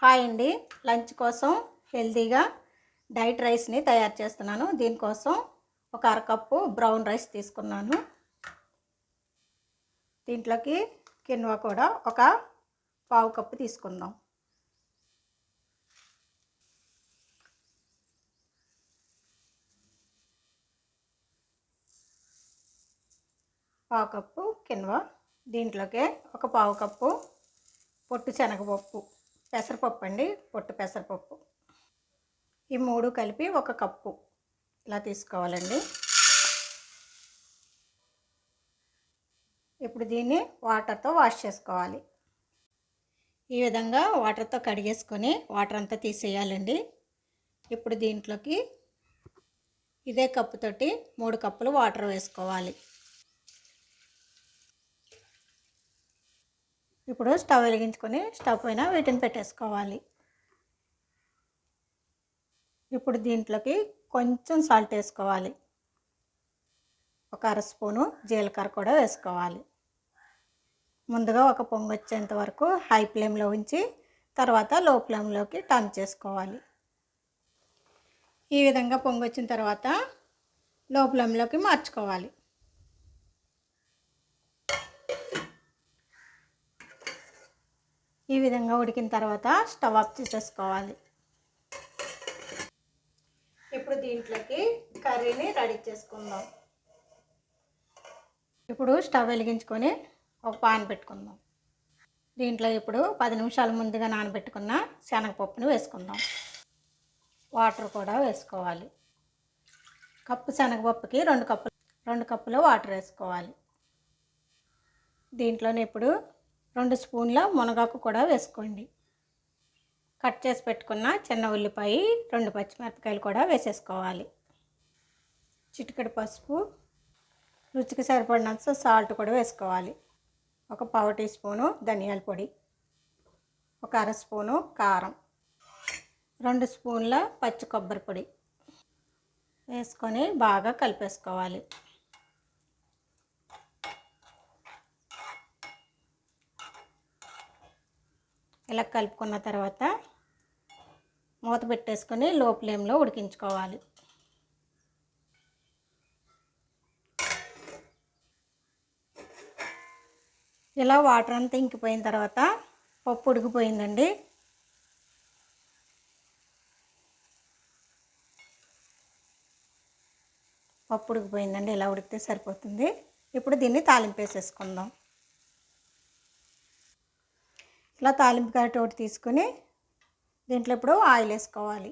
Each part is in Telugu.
హాయ్ అండి. లంచ్ కోసం హెల్తీగా డైట్ రైస్ని తయారు చేస్తున్నాను. దీనికోసం ఒక అరకప్పు బ్రౌన్ రైస్ తీసుకున్నాను. దీంట్లోకి కిన్వా కూడా ఒక పావు కప్పు తీసుకుందాం. పావు కప్పు కిన్వా, దీంట్లోకే ఒక పావు కప్పు పొట్టు శనగపప్పు, పెసరపప్పు అండి, పొట్టు పెసరపప్పు. ఈ మూడు కలిపి ఒక కప్పు ఇలా తీసుకోవాలండి. ఇప్పుడు దీన్ని వాటర్తో వాష్ చేసుకోవాలి. ఈ విధంగా వాటర్తో కడిగేసుకొని వాటర్ అంతా తీసేయాలండి. ఇప్పుడు దీంట్లోకి ఇదే కప్పుతోటి 3 కప్పులు వాటర్ వేసుకోవాలి. ఇప్పుడు స్టవ్ వెలిగించుకొని స్టవ్ పైన వీటిని పెట్టేసుకోవాలి. ఇప్పుడు దీంట్లోకి కొంచెం సాల్ట్ వేసుకోవాలి. ఒక అర స్పూను జీలకర్ర కూడా వేసుకోవాలి. ముందుగా ఒక పొంగు వచ్చేంత వరకు హై ఫ్లేమ్లో ఉంచి తర్వాత లో ఫ్లేమ్లోకి టర్న్ చేసుకోవాలి. ఈ విధంగా పొంగు వచ్చిన తర్వాత లో ఫ్లేమ్లోకి మార్చుకోవాలి. ఈ విధంగా ఉడికిన తర్వాత స్టవ్ ఆఫ్ చేసేసుకోవాలి. ఇప్పుడు దీంట్లోకి కర్రీని రెడీ చేసుకుందాం. ఇప్పుడు స్టవ్ వెలిగించుకొని ఒక పాన్ పెట్టుకుందాం. దీంట్లో ఇప్పుడు 10 నిమిషాల ముందుగా నానబెట్టుకున్న శనగపప్పుని వేసుకుందాం. వాటర్ కూడా వేసుకోవాలి. కప్పు శనగపప్పుకి 2 కప్పుల వాటర్ వేసుకోవాలి. దీంట్లోనే ఇప్పుడు 2 స్పూన్ల మునగాకు కూడా వేసుకోండి. కట్ చేసి పెట్టుకున్న చిన్న ఉల్లిపాయ, 2 పచ్చిమిరపకాయలు కూడా వేసేసుకోవాలి. చిటికెడు పసుపు, రుచికి సరిపడినంత సాల్ట్ కూడా వేసుకోవాలి. ఒక పావు టీ స్పూను ధనియాల పొడి, ఒక అర స్పూను కారం, 2 స్పూన్ల పచ్చి కొబ్బరి పొడి వేసుకొని బాగా కలిపేసుకోవాలి. ఇలా కలుపుకున్న తర్వాత మూత పెట్టేసుకొని లో ఫ్లేమ్లో ఉడికించుకోవాలి. ఇలా వాటర్ అంతా ఇంకిపోయిన తర్వాత పప్పు ఉడికిపోయిందండి. ఇలా ఉడికితే సరిపోతుంది. ఇప్పుడు దీన్ని తాలింపు వేసేసుకుందాం. ఇలా తాలింపు గరిటె ఒకటి తీసుకొని దీంట్లో ఇప్పుడు ఆయిల్ వేసుకోవాలి.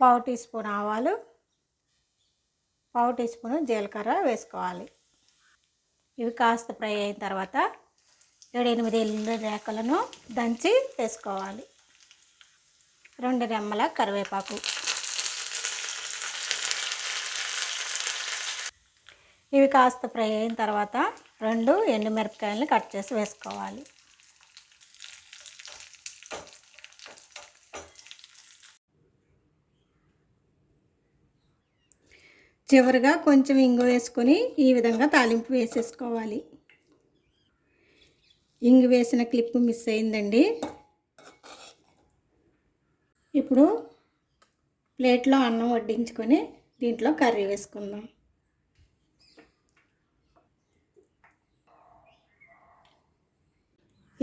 పావు టీ స్పూన్ ఆవాలు, పావు టీ స్పూను జీలకర్ర వేసుకోవాలి. ఇవి కాస్త ఫ్రై అయిన తర్వాత 7-8 ఎల్లుల్లి రేఖలను దంచి వేసుకోవాలి. 2 రెమ్మల కరివేపాకు, ఇవి కాస్త ఫ్రై అయిన తర్వాత 2 ఎండుమిరపకాయలను కట్ చేసి వేసుకోవాలి. చివరిగా కొంచెం ఇంగు వేసుకొని ఈ విధంగా తాలింపు వేసేసుకోవాలి. ఇంగు వేసిన క్లిప్ మిస్ అయిందండి. ఇప్పుడు ప్లేట్లో అన్నం వడ్డించుకొని దీంట్లో కర్రీ వేసుకుందాం.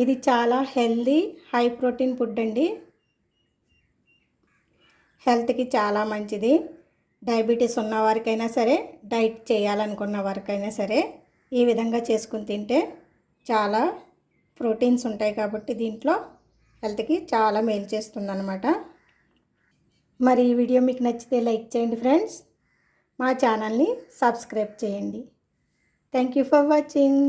ఇది చాలా హెల్దీ, హై ప్రోటీన్ ఫుడ్ అండి. హెల్త్కి చాలా మంచిది. డయాబెటీస్ ఉన్న వారికైనా సరే, డైట్ చేయాలనుకున్న వారికైనా సరే ఈ విధంగా చేసుకుని తింటే చాలా ప్రోటీన్స్ ఉంటాయి కాబట్టి దీంట్లో హెల్త్కి చాలా మేలు చేస్తుందన్నమాట. మరి ఈ వీడియో మీకు నచ్చితే లైక్ చేయండి ఫ్రెండ్స్. మా ఛానల్ని సబ్స్క్రైబ్ చేయండి. Thank you for watching.